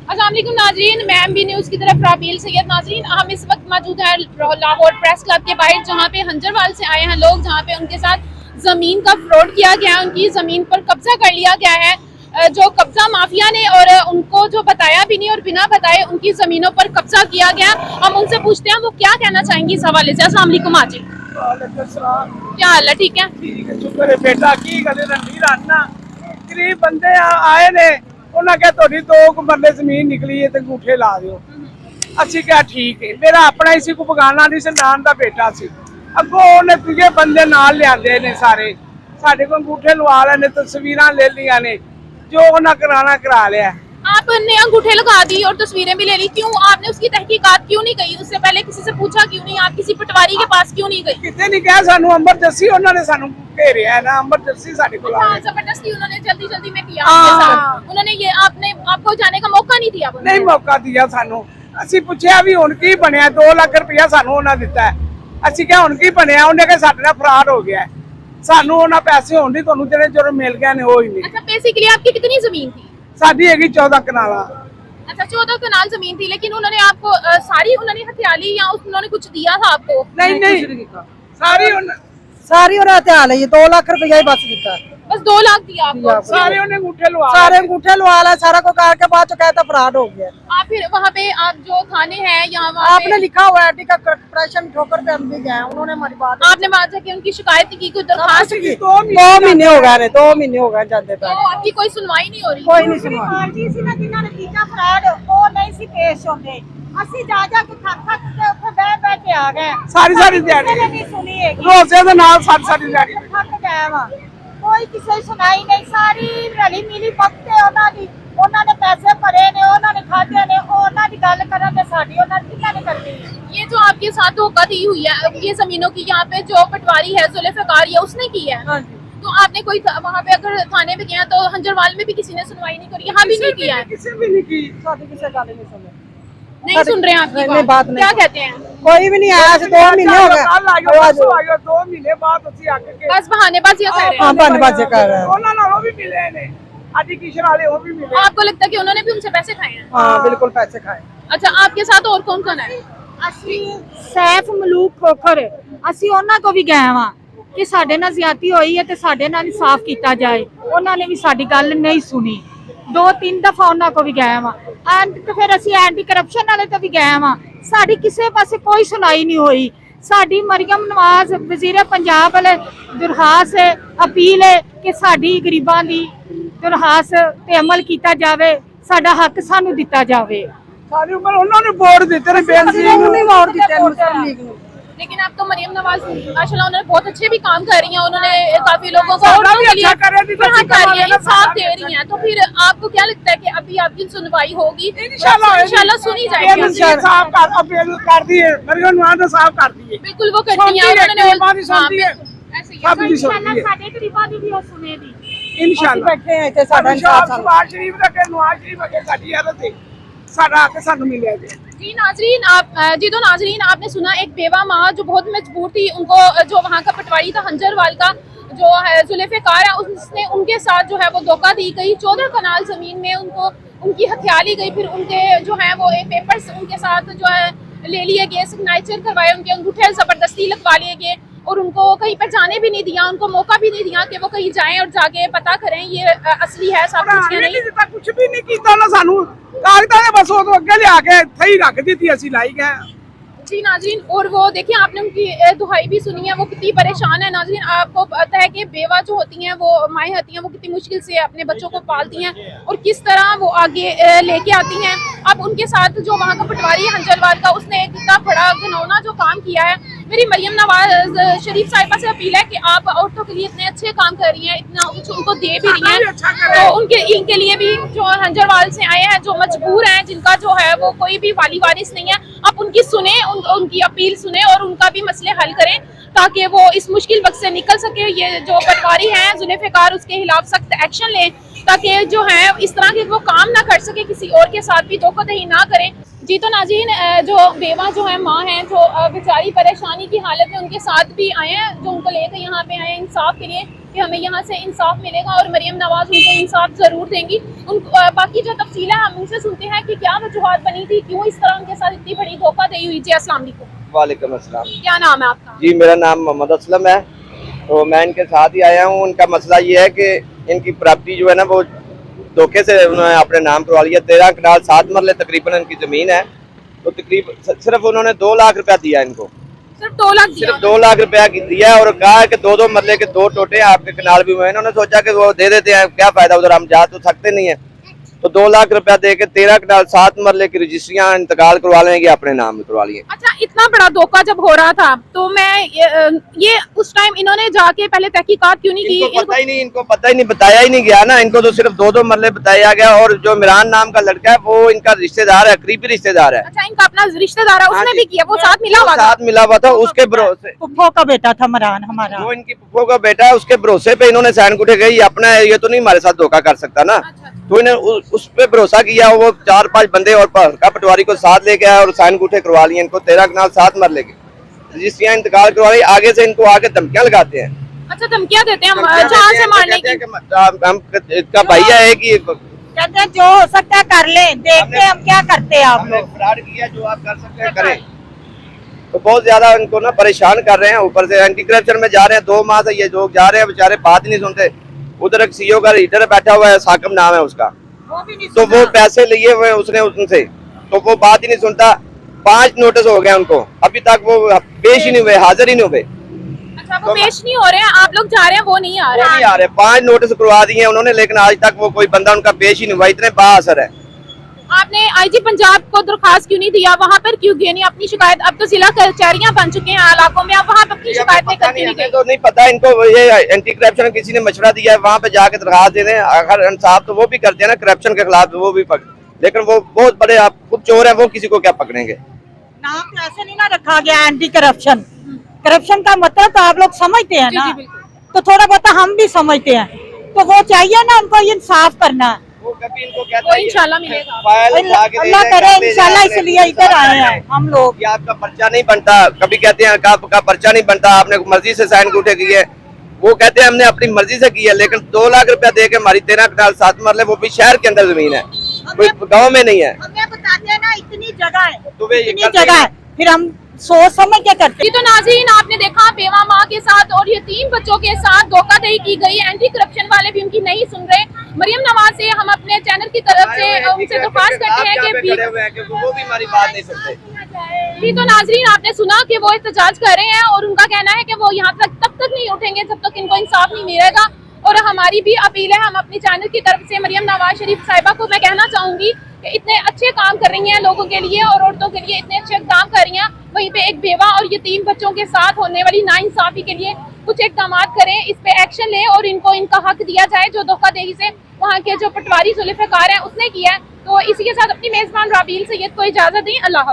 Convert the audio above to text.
अस्सलाम वालेकुम नाजरीन, मैं एमबी न्यूज़ की तरफ राबील सैयद। नाजरीन, हम इस वक्त मौजूद हैं लाहौर प्रेस क्लब के बाहर, जहां पे हंजरवाल से आए हैं लोग, जहां पे उनके साथ ज़मीन का फ्रॉड किया गया है, उनकी ज़मीन पर कब्जा कर लिया गया है। जो कब्जा माफिया ने और उनको जो बताया भी नहीं और बिना बताए उनकी ज़मीनों पर कब्जा किया गया। हम उनसे पूछते हैं वो क्या कहना चाहेंगी इस हवाले से। अस्सलाम वालेकुम आजी, क्या हाल है? ठीक है। ठीक है, शुक्र है बेटा। की गल रणवीर आना गरीब बंदे आए ने, उन्हें क्या थोड़ी 2 मरले जमीन निकली है तो अंगूठे ला दियो। ਅਸੀਂ ਕਿਹਾ ਠੀਕ ਹੈ, ਮੇਰਾ ਆਪਣਾ ਹੀ ਸੀ, ਕੋਈ ਬਗਾਨਾ ਨਹੀਂ ਸੀ, ਨਾਨ ਦਾ ਬੇਟਾ ਸੀ। ਅੱਗੋਂ ਉਹਨੇ ਦੂਜੇ ਬੰਦੇ ਨਾਲ ਲਿਆਂਦੇ ਨੇ ਸਾਰੇ, ਸਾਡੇ ਕੋਲ ਅੰਗੂਠੇ ਲਵਾ ਲਏ ਨੇ, ਤਸਵੀਰਾਂ ਲੈ ਲਈਆਂ ਨੇ, ਜੋ ਉਹਨਾਂ ਕਰਾਣਾ ਕਰਾ ਲਿਆ। आपने अंगूठे लगा दी और तस्वीरें भी ले ली, क्यों आपने उसकी तहकीकात क्यों नहीं की? उससे पहले किसी से पूछा क्यों नहीं? आप किसी पटवारी के पास क्यों नहीं गई? ਕਿਤੇ ਨਹੀਂ ਕਿਹਾ ਸਾਨੂੰ, ਅੰਮ੍ਰਿਤਸਰ ਉਹਨਾਂ ਨੇ ਸਾਨੂੰ ਘੇਰਿਆ ਨਾ, ਅੰਮ੍ਰਿਤਸਰ ਸਾਡੇ ਕੋਲ ਆ हाँ, ਗਏ। जबरदस्ती उन्होंने जल्दी जल्दी में किया आपके साथ। उन्होंने ये आपको जाने का मौका नहीं दिया? नहीं मौका दिया सानू। ਅਸੀਂ ਪੁੱਛਿਆ ਵੀ ਹੁਣ ਕੀ ਬਣਿਆ, 2 ਲੱਖ ਰੁਪਇਆ ਸਾਨੂੰ ਉਹਨਾਂ ਦਿੱਤਾ। ਅਸੀਂ ਕਿਹਾ ਹੁਣ ਕੀ ਬਣਿਆ? ਉਹਨੇ ਕਿਹਾ ਸਾਡੇ ਨਾਲ ਫਰਾਡ ਹੋ ਗਿਆ, ਸਾਨੂੰ ਉਹਨਾਂ ਪੈਸੇ ਹੋਣ ਦੀ ਤੁਹਾਨੂੰ ਜਿਹੜੇ ਜਦੋਂ ਮਿਲ ਗਏ ਨੇ ਉਹ ਹੀ ਨਹੀਂ। अच्छा, बेसिकली आपकी कितनी जमीन थी? ਸਾਡੀ ਹੈਗੀ 14 ਕਨਾਲਾਂ। अच्छा, 14 कनाल जमीन थी, लेकिन उन्होंने आपको सारी उन्होंने हथियाली या उन्होंने कुछ दिया था आपको? ਨਹੀਂ ਨਹੀਂ ਸਾਰੀ ਉਹਨਾਂ सारी उन्हें हथियार ली, 2 लाख रुपया ही बस दिता। बस 2 लाख दिया आपको? ਸਾਰੇ ਉਹਨੇ अंगूठे लवा सारे अंगूठे लवा ला, सारा को कार के बाद कहता फराड हो गया। आप फिर वहाँ पे आप जो थाने हैं यहाँ वहाँ आपने लिखा हुआ है टिका करप्शन ठोकर पे हम भी गए, उन्होंने हमारी बात आपने वहाँ जाके उनकी शिकायत की, कोई दरखास्त की? 2 2 महीने हो गए, 2 महीने हो गए जाते तो पे आपकी कोई सुनवाई नहीं हो रही? कोई नहीं सुना। ਪਾਰਟੀ ਸੀ ਨਾ ਜਿਨ੍ਹਾਂ ਨੇ ਕੀਤਾ ਫਰਾਡ, ਉਹ ਨਹੀਂ ਸੀ ਪੇਸ਼ ਹੁੰਦੇ। ਅਸੀਂ ਜਾ ਕੇ ਥੱਕ ਕੇ ਉੱਥੇ ਬਹਿ ਕੇ ਆ ਗਏ। ਸਾਰੀ ਕਿਸੇ ਦਿਹਾੜੀ ਨੇ ਨਹੀਂ ਸੁਣੀ ਹੈਗੀ, ਰੋਜ਼ੇ ਦੇ ਨਾਲ ਸਾਰੀ ਦਿਹਾੜੀ। ਥੱਕ ਗਏ ਵਾ, ਕੋਈ ਕਿਸੇ ਦੀ ਸੁਣਾਈ ਨਹੀਂ। ਸਾਰੀ ਰਲੀ ਮਿਲੀ ਪੱਕੇ ਉਹਨਾਂ ਦੀ, ਉਹਨਾਂ ਨੇ ਪੈਸੇ ਭਰੇ ਨੇ, ਉਹਨਾਂ ਨੇ ਖਾਧੇ ਨੇ, ਉਹਨਾਂ ਦੀ ਗੱਲ ਕਰਨ ਤੇ ਸਾਡੀ ਉਹਨਾਂ ਦੀ ਕਿੰਨਾ ਨਹੀਂ ਕਰਨੀ। ये जो आपके साथ धोखा दी हुई है ये जमीनों की, यहाँ पे जो पटवारी है जुल्फ़िकार ये उसने की है? हाँ जी। तो आपने कोई वहाँ पे अगर थाने में गया तो हंजरवाल में भी किसी ने सुनवाई नहीं करी, यहाँ भी नहीं किया है? ਕਿਸੇ ਵੀ ਨਹੀਂ ਕੀ। साਡੀ किसी गल नहीं सुनी, नहीं सुन रहे हैं आपकी नहीं, बात नहीं क्या सुन- कहते हैं? कोई भी नहीं आया, 2 महीने हो गए। ਕੱਲ ਆਇਓ, ਪਰਸੋਂ ਆਇਓ, 2 ਮਹੀਨੇ ਬਾਅਦ ਅਸੀਂ ਅੱਕ ਕੇ बस बहानेबाजियां कर रहे हाँ हैं। बहानेबाजी कर रहे हैं। ਉਹਨਾਂ ਨਾਲ ਉਹ ਵੀ ਮਿਲੇ ਨੇ, ਅੱਜ ਕਿਸ਼ਨ वाले ਉਹ भी मिले। आपको लगता है कि उन्होंने भी उनसे पैसे खाए हैं? हाँ बिल्कुल पैसे खाए। अच्छा, आपके साथ और कौन कौन है? ਅਸੀਂ ਸੈਫ ਮਲੂਕ ਖੋਖਰ, ਅਸੀਂ ਉਹਨਾਂ ਕੋ ਵੀ ਗਏ ਵਾਂ ਕਿ ਸਾਡੇ ਨਾਲ ਜ਼ਿਆਦਤੀ ਹੋਈ ਹੈ ਤੇ ਸਾਡੇ ਨਾਲ ਇਨਸਾਫ ਕੀਤਾ ਜਾਏ। ਉਹਨਾਂ ਨੇ ਵੀ ਸਾਡੀ ਗੱਲ ਨਹੀਂ ਸੁਣੀ। 2-3 ਦਫਾ ਉਹਨਾਂ ਕੋ ਵੀ ਗਏ ਵਾਂ, ਐਂਡ ਤੇ ਫਿਰ ਅਸੀਂ ਐਂਟੀ ਕਰਪਸ਼ਨ ਵਾਲੇ ਤੋਂ ਵੀ ਗਏ ਵਾਂ। ਸਾਡੀ ਕਿਸੇ ਪਾਸੇ ਕੋਈ ਸੁਣਾਈ ਨਹੀਂ ਹੋਈ। ਸਾਡੀ ਮਰੀਮ ਨਵਾਜ਼ ਵਜ਼ੀਰ ਪੰਜਾਬ ਵਾਲੇ ਦਰਖਾਸਤ ਹੈ, ਅਪੀਲ ਹੈ ਕਿ ਸਾਡੀ ਗਰੀਬਾਂ ਦੀ ਦਰਖਾਸਤ ਤੇ ਅਮਲ ਕੀਤਾ ਜਾਵੇ, ਸਾਡਾ ਹੱਕ ਸਾਨੂੰ ਦਿੱਤਾ ਜਾਵੇ। ਸਾਰੀ ਉਮਰ ਉਹਨਾਂ ਨੇ ਵੋਟ ਦਿੱਤੇ ਨੇ, ਬੇਨਤੀ नहीं वोट दिते मुस्लिम लीग ने। लेकिन अब तो मरियम नवाज माशाल्लाह उन्होंने बहुत अच्छे भी काम कर रही हैं, उन्होंने काफी लोगों को सारा भी औरतों के लिए अच्छा कर रही थी, राहत बच्ची कर रही है, का इंसाफ दे रही हैं। तो फिर आपको क्या लगता है कि अभी आपकी सुनवाई होगी? इंशाल्लाह सुनी जाएगी। साफ कर अपील कर दी है, मरियम नवाज ने साफ कर दी है। बिल्कुल वो करती हैं, उन्होंने गरीबां दी सुनती है, ऐसे ही है। सब दी सुनती है। ਸਾਡੇ ਗਰੀਬਾਂ ਦੀ ਵੀ ਉਹ ਸੁਣੇਗੀ। ਅਸੀਂ इंशाल्लाह बैठे हैं इतने साਡਾ इंसाफ सानू। नवाज शरीफ ਦਾ ਕਿ नवाज शरीफ अगे साडी हालत है, साडा हक सानू मिले जी। जी नाजरीन, तो नाजरीन आपने सुना एक बेवा माँ जो बहुत मजबूर थी, उनको जो वहाँ का पटवारी था हंजरवाल का जो है जुल्फ़िकार है, उसने उनके साथ जो है वो धोखा दी गई। 14 कनाल जमीन में उनको उनकी हथियाली गई, फिर उनके जो है वो पेपर्स उनके साथ जो है ले लिए गए, सिग्नेचर करवाए, उनके अंगूठे जबरदस्ती लगवा लिए गए और उनको कहीं पर जाने भी नहीं दिया, उनको मौका भी नहीं दिया कि वो कहीं जाएं और जाके पता करें ये असली है सब कुछ या नहीं। ਦਿੱਤਾ ਕੁਝ ਵੀ ਨਹੀਂ ਕੀਤਾ ਨਾ, ਸਾਨੂੰ ਕਾਗਜ਼ਾਂ ਦੇ ਬਸ ਉਹ ਤੋਂ ਅੱਗੇ ਲਿਆ ਕੇ ਇੱਥੇ ਹੀ ਰੱਖ ਦਿੱਤੀ, ਅਸੀਂ ਲਾਈ ਗਏ। जी नाजरीन, और वो देखिए आपने उनकी दुहाई भी सुनी है, वो कितनी परेशान है। नाजरीन आपको पता है कि बेवा जो होती हैं वो माएँ होती हैं, वो कितनी मुश्किल से अपने बच्चों को पालती हैं और किस तरह वो आगे लेके आती हैं। अब उनके साथ जो वहाँ का पटवारी है हंजरवाल का, उसने एक इतना बड़ा घिनौना जो काम किया है। मेरी मरियम नवाज शरीफ साहिबा से अपील है कि आप औरतों के लिए इतने अच्छे काम कर रही हैं, इतना कुछ उनको दे भी रही हैं, तो इनके लिए भी जो हंजरवाल से आए हैं, जो मजबूर हैं, जिनका जो है वो कोई भी वाली वारिस नहीं है, आप उनकी सुने, उनकी अपील सुने और उनका भी मसले हल करें ताकि वो इस मुश्किल वक्त से निकल सके। ये जो पटवारी हैं जुल्फ़िकार, उसके खिलाफ सख्त एक्शन लें ताकि जो है इस तरह के वो काम ना कर सके, किसी और के साथ भी धोखाधड़ी ना करें। जी तो नाज़रीन, जो बेवा जो है माँ हैं, जो बेचारी परेशानी की हालत में उनके साथ भी आए हैं, जो उनको लेकर यहाँ पे आए हैं इंसाफ के लिए कि हमें यहाँ से इंसाफ मिलेगा और मरियम नवाज उनको इंसाफ ज़रूर देंगी। बाकी जो तफसील है हम उनसे सुनते हैं कि वजूहात बनी थी, क्यों इस तरह उनके साथ इतनी बड़ी धोखाधड़ी हुई? जी अस्सलाम वालेकुम। वालेकुम अस्सलाम। क्या नाम है आपका? जी मेरा नाम मोहम्मद असलम है, तो मैं इनके साथ ही आया हूँ। उनका मसला ये है कि इनकी प्रॉपर्टी जो है ना वो धोखे से उन्होंने अपने नाम करवा लिया। 13 कनाल 7 मरले तकरीबन इनकी ज़मीन है, तो तकरीबन सिर्फ उन्होंने 2 लाख रुपया दिया इनको, सिर्फ 2 लाख दिया? सिर्फ 2 लाख रुपया दिया है और कहा है कि 2-2 मरले के 2 टोटे आपके कनाल भी हुए हैं। इन्होंने सोचा कि वो दे देते हैं, क्या फायदा, उधर हम जा तो सकते नहीं है, तो 2 लाख रुपया दे के 13 कनाल 7 मरले की रजिस्ट्रियां इंतकाल करवा लेंगे, अपने नाम में करवा लिए। अच्छा, इतना बड़ा धोखा जब हो रहा था तो मैं ये उस टाइम इन्होंने जाके पहले तहकीकात क्यों नहीं की? इनको पता ही नहीं, बताया ही नहीं गया ना। इनको तो सिर्फ 2-2 मरले बताया गया। और जो इमरान नाम का लड़का है वो इनका रिश्तेदार है, करीबी रिश्तेदार है। अच्छा, इनका अपना रिश्तेदार है, उसने भी किया, वो साथ मिला हुआ था उसके भरोसे। फुफ्फो का बेटा था मरान हमारा। वो इनकी फुफ्फो का बेटा है, उसके भरोसे पे इन्होंने साइन गुठे गई, अपना है, ये तो नहीं हमारे साथ धोखा कर सकता ना। तो इन्हें उस पे भरोसा किया, वो 4-5 बंदे और का पटवारी को साथ लेके आया और साइन गुठे करवा लिए इनको। 13 कनाल 7 मरले के रजिस्ट्रियां इंतकाल करवा ली। आगे से इनको आके धमकियां लगाते हैं। अच्छा, धमकियां देते हैं जान से मारने की? हम इसका भैया है कि कहते हैं जो हो सकता है कर ले, देखते हैं हम क्या करते हैं। आप हमने लोग फ्रॉड किया, जो आप कर सकते हैं करें। तो बहुत ज्यादा इनको ना परेशान कर रहे हैं, ऊपर से एंटी करप्शन में जा रहे हैं। 2 माह से ये लोग जा रहे हैं, बेचारे बात ही नहीं सुनते। उधर एक सीईओ का लीडर बैठा हुआ है, साकिब नाम है उसका, तो वो पैसे लिए हुए उसने उनसे, तो वो बात ही नहीं सुनता। 5 नोटिस हो गए उनको, अभी तक वो पेश ही नहीं हुए, हाजिर ही नहीं हुए। अच्छा, वो पेश नहीं हो रहे हैं, आप लोग जा रहे हैं, वो नहीं आ रहे? वो नहीं आ रहे। 5 नोटिस करवा दिए उन्होंने, लेकिन आज तक वो कोई बंदा उनका पेश ही नहीं हुआ। इतने बाअसर है। आपने आईजी पंजाब को दरखास्त क्यों नहीं दिया? वहाँ पर क्यों गए नहीं अपनी शिकायत? अब तो जिला कचहरियां बन चुके हैं इलाकों में, आप वहाँ पर अपनी शिकायत नहीं करके नहीं गए? तो नहीं पता इनको, ये एंटी करप्शन किसी ने मशवरा दिया है, वहाँ पे जाके दरखास्त दे दें। अगर इंसाफ तो वो भी करते हैं ना करप्शन के खिलाफ, वो भी लेकिन वो बहुत बड़े आप खुद चोर है, वो किसी को क्या पकड़ेंगे। नाम तो ऐसे नहीं ना रखा गया एंटी करप्शन। करप्शन का मतलब तो आप लोग समझते हैं ना, तो थोड़ा बहुत हम भी समझते हैं। तो वो चाहिए ना उनको इंसाफ करना। वो कभी इनको कहता वो है इंशाल्लाह मिलेगा। अल्लाह करे इंशाल्लाह, इसलिए इधर आए हैं हम लोग। कि आपका पर्चा नहीं बनता, कभी कहते हैं आपका पर्चा नहीं बनता, आपने मर्जी से साइन गुठे किए। वो कहते हैं हमने अपनी मर्जी से किया, लेकिन 2 लाख रुपया दे के हमारी 13 कनाल 7 मरले, वो भी शहर के अंदर जमीन है, कोई गाँव में नहीं है। हमें बताते हैं ना इतनी जगह है, तो वे इतनी जगह है, फिर हम सोच समझ के करते जी, तो नाज़रीन आपने देखा बेवा माँ के साथ और ये 3 बच्चों के साथ धोखाधड़ी की गई है। एंटी करप्शन वाले भी उनकी नहीं सुन रहे। मरियम नवाज से हम अपने चैनल की तरफ से उनसे दरख्वास्त करते हैं कि वो भी हमारी बात नहीं सुनते। जी, तो नाज़रीन आपने सुना कि वो एहतजाज कर रहे हैं और उनका कहना है कि वो यहाँ तब तक नहीं उठेंगे जब तक इनको इंसाफ नहीं मिलेगा। और हमारी भी अपील है, हम अपनी चैनल की तरफ से मरियम नवाज शरीफ साहिबा को मैं कहना चाहूंगी कि इतने अच्छे काम कर रही हैं लोगों के लिए और औरतों के लिए, इतने अच्छे काम कर रही हैं, वहीं पे एक बेवा और ये 3 बच्चों के साथ होने वाली नाइंसाफी के लिए कुछ इकदाम करें, इस पे एक्शन लें और इनको इनका हक दिया जाए जो धोखाधड़ी से वहाँ के जो पटवारी जुल्फ़िकार हैं उसने किया है। तो इसी के साथ अपनी मेज़बान राबील सैयद को इजाज़त दें। अल्लाह हाफ़िज़।